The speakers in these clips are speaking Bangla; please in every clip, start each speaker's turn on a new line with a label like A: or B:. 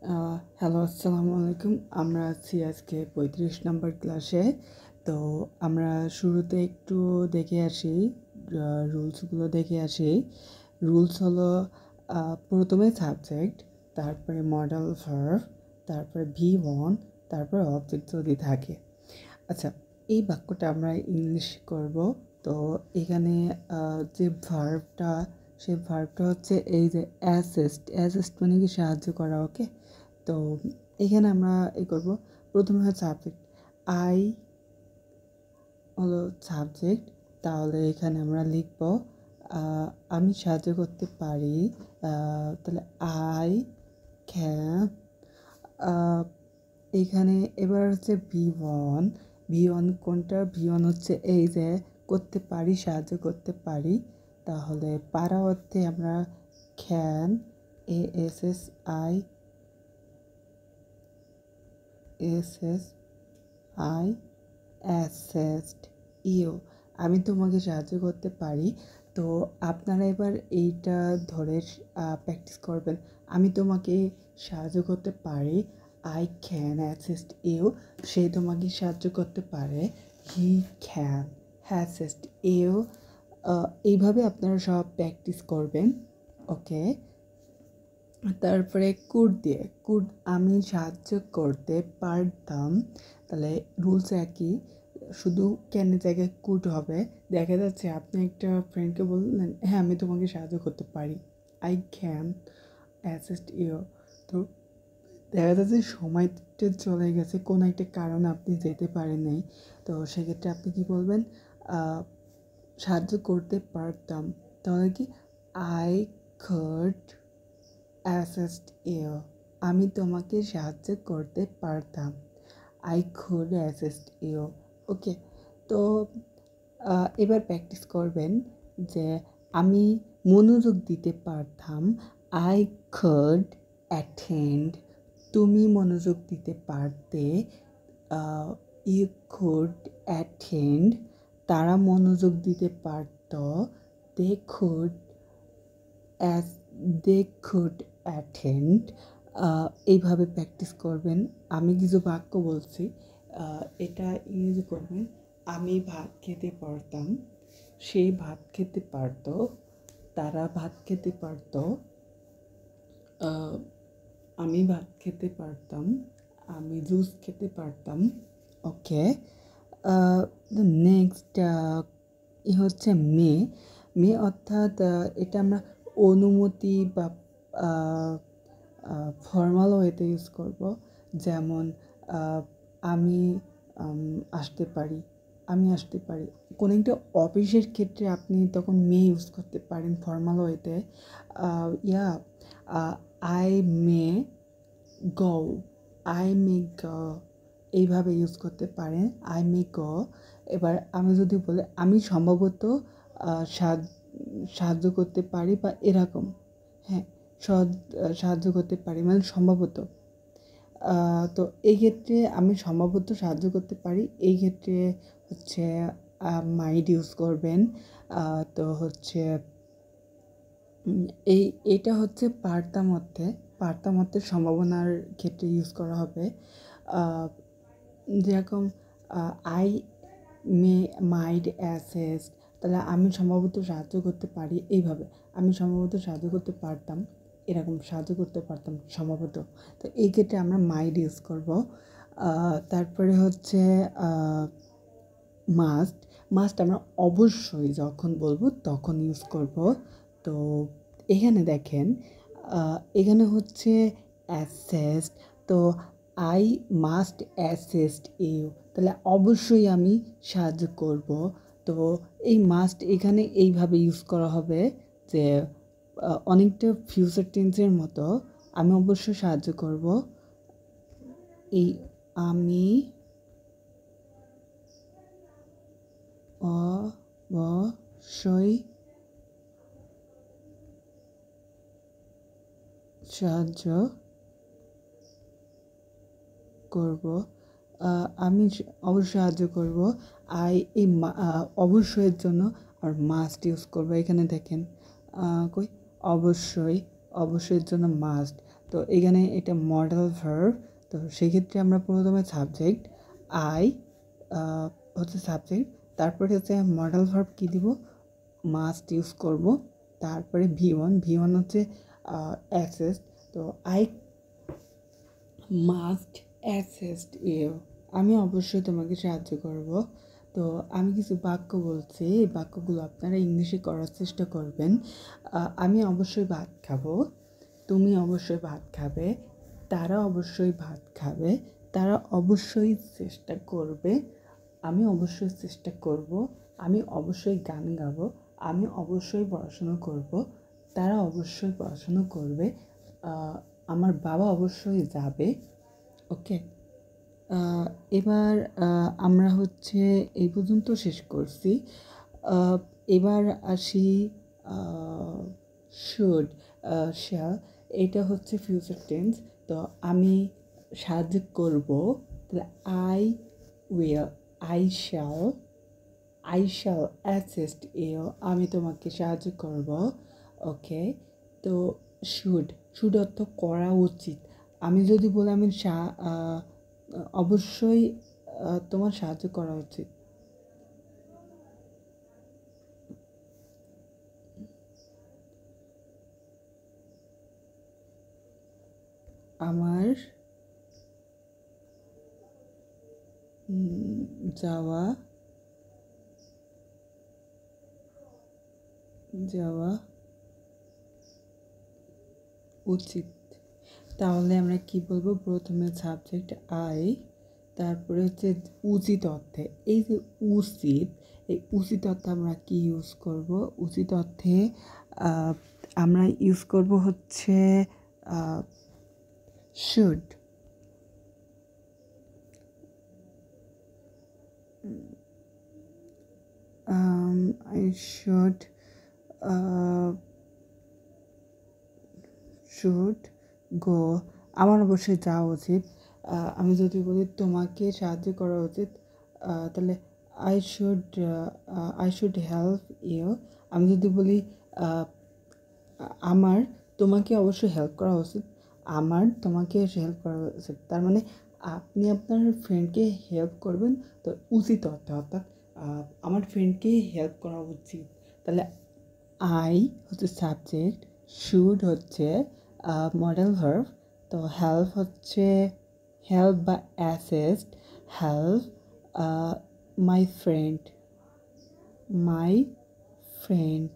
A: হ্যালো, আসসালামু আলাইকুম। আমরা আছি আজকে ৩৫ নম্বর ক্লাসে। তো আমরা শুরুতে একটু দেখে আসি, রুলসগুলো দেখে আসি। রুলস হলো প্রথমে সাবজেক্ট, তারপরে মডেল ভার্ব, তারপরে V1, তারপরে অবজেক্ট যদি থাকে। আচ্ছা, এই বাক্যটা আমরা ইংলিশ করব। তো এখানে যে ভার্বটা, সেই ভার্বটা হচ্ছে এই যে অ্যাসিস্ট মানে কি সাহায্য করা। ওকে, তো এখানে আমরা করব। প্রথমে হচ্ছে সাবজেক্ট, আই হলো সাবজেক্ট। তাহলে এখানে আমরা লিখব আমি সাহায্য করতে পারি। তাহলে আই ক্যান। এখানে এবার হচ্ছে ভি ওয়ান কোনটা? ভি ওয়ান হচ্ছে এই যে করতে পারি, সাহায্য করতে পারি। তাহলে পারা অর্থে আমরা ক্যান, ASSI অ্যাসেস্ট ইউ, আমি তোমাকে সাহায্য করতে পারি। তো আপনারা এবার এইটা ধরে প্র্যাকটিস করবেন। আমি তোমাকে সাহায্য করতে পারি, আই ক্যান অ্যাসিস্ট ইউ। সে তোমাকে সাহায্য করতে পারে, হি ক্যান অ্যাসিস্ট ইউ। এইভাবে আপনারা সব প্র্যাকটিস করবেন। ওকে, তারপরে কুড আমি সাহায্য করতে পারতাম। তাহলে রুলস একই, শুধু ক্যানের জায়গায় কুড হবে। দেখা যাচ্ছে আপনি একটা ফ্রেন্ডকে বললেন, হ্যাঁ আমি তোমাকে সাহায্য করতে পারি, আই ক্যান অ্যাসিস্ট ইউ। তো দেখা যাচ্ছে সময়টা চলে গেছে, কোনো একটা কারণে আপনি যেতে পারেন নাই। তো সেক্ষেত্রে আপনি কি বলবেন? সাহায্য করতে পারতাম, তাহলে কি আই কুড অ্যাসিস্ট ইউ, আমি তোমাকে সাহায্য করতে পারতাম, আই কুড অ্যাসিস্ট ইউ। ওকে, তো এবার প্র্যাকটিস করবেন যে আমি মনোযোগ দিতে পারতাম, আই কুড অ্যাটেন্ড। তুমি মনোযোগ দিতে পারতে, ইউ কুড অ্যাটেন্ড। তারা মনোযোগ দিতে পারত, they could as they could attend. এইভাবে প্র্যাকটিস করবেন। আমি কিছু বাক্য বলছি, এটা ইংরেজি করবেন। আমি ভাত খেতে পারতাম, সে ভাত খেতে পারত, তারা ভাত খেতে পারত, আমি ভাত খেতে পারতাম, আমি জুস খেতে পারতাম। ওকে, নেক্সট হচ্ছে মে অর্থাৎ এটা আমরা অনুমতি বা ফর্মাল ওয়েতে ইউজ করব। যেমন আমি আসতে পারি, আমি আসতে পারি। কোনো একটা অফিসের ক্ষেত্রে আপনি তখন ইউজ করতে পারেন ফর্মাল ওয়েতে। Yeah I may go, I may গো, এইভাবে ইউজ করতে পারেন, আই মে গো। এবার আমি যদি বলি আমি সম্ভবত সাহায্য করতে পারি বা এরকম, হ্যাঁ সাহায্য করতে পারি মানে সম্ভবত। তো এই ক্ষেত্রে আমি সম্ভবত সাহায্য করতে পারি, এই ক্ষেত্রে হচ্ছে মাইড ইউজ করবেন। তো হচ্ছে এটা হচ্ছে পারতাম অর্থে সম্ভাবনার ক্ষেত্রে ইউজ করা হবে। যেরকম আই মে মাইড অ্যাসেস্ট, তাহলে আমি সম্ভবত সাহায্য করতে পারি, এইভাবে আমি সম্ভবত সাহায্য করতে পারতাম, এরকম সাহায্য করতে পারতাম সম্ভবত। তো এই ক্ষেত্রে আমরা মাইড ইউজ করব। তারপরে হচ্ছে মাস্ট আমরা অবশ্যই যখন বলবো তখন ইউজ করব। তো এখানে দেখেন, এখানে হচ্ছে অ্যাসেস্ট। তো আই মাস্ট অ্যাসিস্ট ইউ, তাহলে অবশ্যই আমি সাহায্য করব। তো এই মাস্ট এখানে এইভাবে ইউজ করা হবে যে অনেকটা ফিউচার টেন্সের মতো, আমি অবশ্যই সাহায্য করব। এই আমি অবশ্যই সাহায্য করব, আমি অবশ্যই সাহায্য করব। এই অবশ্যইয়ের জন্য আর মাস্ট ইউজ করব। এখানে দেখেন কই অবশ্যইয়ের জন্য মাস্ট। তো এখানে এটা মডেল ভার্ব। তো সেক্ষেত্রে আমরা প্রথমে সাবজেক্ট আই হচ্ছে সাবজেক্ট, তারপরে হচ্ছে মডেল ভার্ব কী দিব, মাস্ট ইউজ করব। তারপরে ভি ওয়ান হচ্ছে অ্যাসেস্ট। তো আই মাস্ট অ্যাসেস্ট ইউ, আমি অবশ্যই তোমাকে সাহায্য করব। তো আমি কিছু বাক্য বলছি, এই বাক্যগুলো আপনারা ইংলিশে করার চেষ্টা করবেন। আমি অবশ্যই ভাত খাবো, তুমি অবশ্যই ভাত খাবে, তারা অবশ্যই ভাত খাবে, তারা অবশ্যই চেষ্টা করবে, আমি অবশ্যই চেষ্টা করব, আমি অবশ্যই গান গাবো, আমি অবশ্যই পড়াশুনো করব, তারা অবশ্যই পড়াশুনো করবে, আমার বাবা অবশ্যই যাবে। ওকে, এবার আমরা হচ্ছে এই পর্যন্ত শেষ করছি। এবার আসি শুড, শ্যাল, এটা হচ্ছে ফিউচার টেন্স। তো আমি সাহায্য করব, তাহলে I will, I shall assist you, আমি তোমাকে সাহায্য করব। ওকে, তো শুড অর্থ করা উচিত। আমি যদি বলি আমি অবশ্যই তোমার সাহায্য করা উচিত। আমার যাওয়া যাওয়া উচিত। তাহলে আমরা কি বলবো, প্রথমে সাবজেক্ট আই, তারপরে হচ্ছে উচিত অর্থে, এই যে উচিত, এই উচিত অর্থে আমরা কি ইউজ করব, উচিত অর্থে আমরা ইউজ করব হচ্ছে শুড। আই শুড গো, আমার অবশ্যই যাওয়া উচিত। আমি যদি বলি তোমাকে সাহায্য করা উচিত, তাহলে আই শুড হেল্প ইউ। আমি যদি বলি আমার তোমাকে অবশ্যই হেল্প করা উচিত, আমার তোমাকে হেল্প করা উচিত, তার মানে আপনি আপনার ফ্রেন্ডকে হেল্প করবেন। তো উচিত অর্থাৎ আমার ফ্রেন্ডকে হেল্প করা উচিত। তাহলে আই হচ্ছে সাবজেক্ট, শুড হচ্ছে মডেল ভার্ব, তো হেল্প হচ্ছে হেল্প বা assist, help my friend, my friend,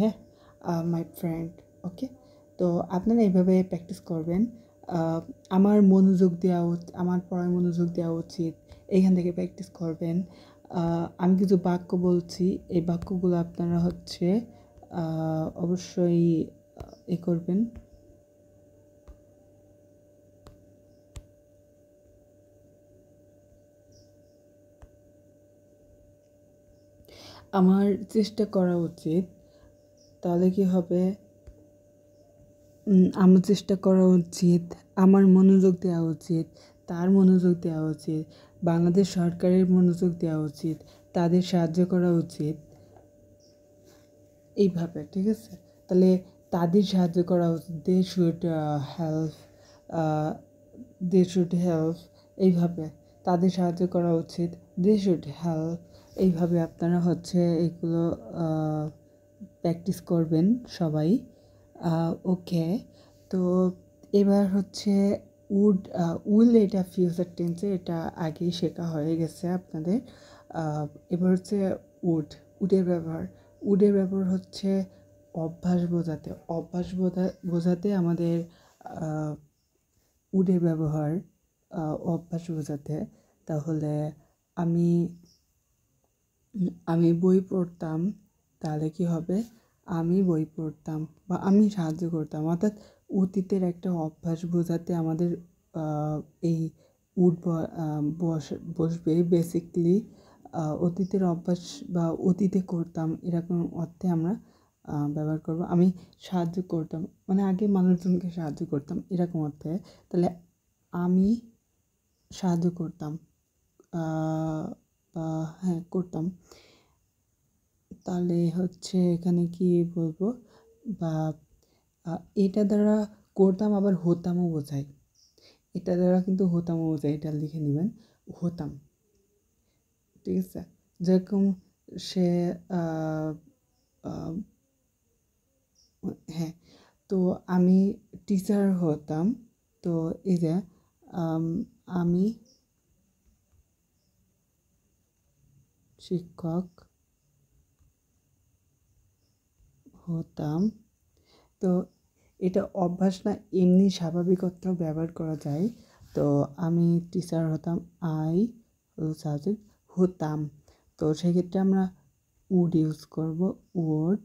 A: হ্যাঁ, মাই ফ্রেন্ড। ওকে, তো আপনারা এইভাবে প্র্যাকটিস করবেন। আমার আমার পড়ায় মনোযোগ দেওয়া উচিত, এইখান থেকে প্র্যাকটিস করবেন। আমি কিছু বাক্য বলছি, এই বাক্যগুলো আপনারা হচ্ছে অবশ্যই করবেন। আমার চেষ্টা করা উচিত, তাহলে কি হবে, আমার চেষ্টা করা উচিত, আমার মনোযোগ দেওয়া উচিত, তার মনোযোগ দেওয়া উচিত, বাংলাদেশ সরকারের মনোযোগ দেওয়া উচিত, তাদের সাহায্য করা উচিত, এইভাবে। ঠিক আছে, তাহলে তাদের সাহায্য করা উচিত, হেল্প, দে শুড হেল্প, এইভাবে তাদের সাহায্য করা উচিত, দে শুড হেল্প। এইভাবে আপনারা হচ্ছে এগুলো প্র্যাকটিস করবেন সবাই। ওকে, তো এবার হচ্ছে উইল, এটা ফিউচার টেন্সে, এটা আগেই শেখা হয়ে গেছে আপনাদের। এবার হচ্ছে উডের ব্যবহার। উডের ব্যবহার হচ্ছে অভ্যাস বোঝাতে আমাদের উডের ব্যবহার, অভ্যাস বোঝাতে। তাহলে আমি আমি বই পড়তাম, তাহলে কি হবে, আমি বই পড়তাম বা আমি সাহায্য করতাম, অর্থাৎ অতীতের একটা অভ্যাস বোঝাতে আমাদের এই উড বসবে বেসিকলি। অতীতের অভ্যাস বা অতীতে করতাম, এরকম অর্থে আমরা ব্যবহার করব। আমি সাহায্য করতাম মানে আগে মানুষজনকে সাহায্য করতাম, এরকম অর্থে। তাহলে আমি সাহায্য করতাম, হ্যাঁ করতাম। তাহলে হচ্ছে এখানে কি বলবো, বা এটা দ্বারা করতাম আবার হতামও বোঝায়। এটা দ্বারা কিন্তু হতামও বোঝায়, এটা লিখে নেবেন হতাম। ঠিক আছে, যেরকম সে আহ, হ্যাঁ, তো আমি টিচার হতাম। তো এই যে আম, আমি শিক্ষক হতাম। তো এটা অভ্যাস না, এমনি স্বাভাবিক অর্থেও ব্যবহার করা যায়। তো আমি টিচার হতাম, আই সাবজেক্ট হতাম। তো সেক্ষেত্রে আমরা উড ইউজ করব, উড।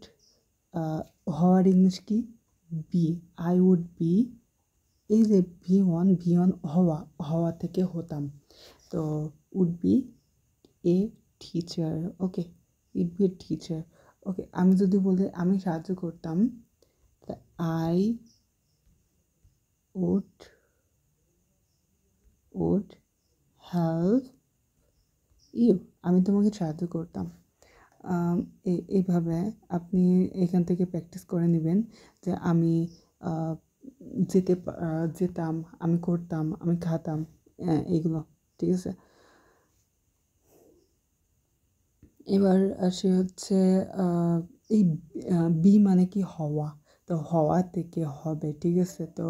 A: হওয়ার ইংলিশ কি? Be, I would be. এই যে ভি ওয়ান হওয়া, হওয়া থেকে হতাম। তো would be a teacher. Okay, it be a teacher. Okay, আমি যদি বলি আমি সাহায্য করতাম, I would would help you. আমি তোমাকে সাহায্য করতাম। এইভাবে আপনি এখান থেকে প্র্যাকটিস করে নেবেন যে আমি আহ, যেতাম, আমি করতাম, আমি খাতাম, এইগুলো। ঠিক আছে, এবার আসি হচ্ছে এই বি মানে কি? হওয়া। তো হওয়া থেকে হবে। ঠিক আছে, তো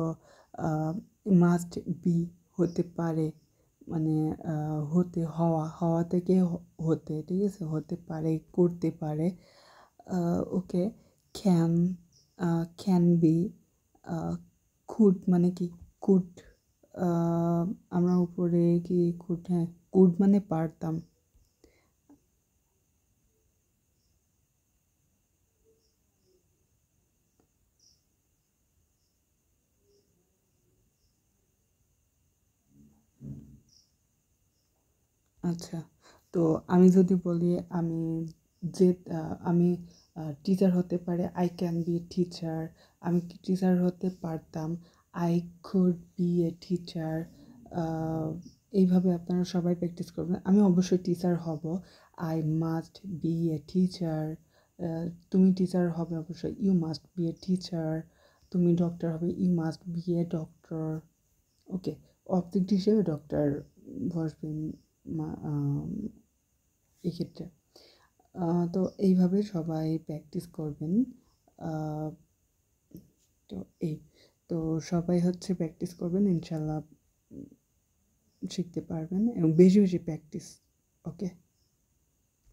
A: মাস্ট বি হতে পারে, মানে হতে, হওয়া, হওয়া থেকে হতে। ঠিক আছে, হতে পারে, করতে পারে। ওকে, ক্যান, ক্যান বি। কুড মানে কি? কুড। আমরা উপরে কি কুড, হ্যাঁ, কুড মানে পারতাম। আচ্ছা, তো আমি যদি বলি আমি যে আমি টিচার হতে পারে, I can be a teacher. আমি টিচার হতে পারতাম, I could be a teacher. এইভাবে আপনারা সবাই প্র্যাকটিস করবেন। আমি অবশ্যই টিচার হব, I must be a teacher. তুমি টিচার হবে অবশ্যই, you must be a teacher. তুমি ডক্টর হবে, you must be a doctor. Okay, object হিসেবে ডক্টর বসবে এক্ষেত্রে। তো এইভাবে সবাই প্র্যাকটিস করবেন। আহ, তো এই, তো সবাই হচ্ছে প্র্যাকটিস করবেন, ইনশাল্লাহ শিখতে পারবেন, এবং বেশি বেশি প্র্যাকটিস। ওকে।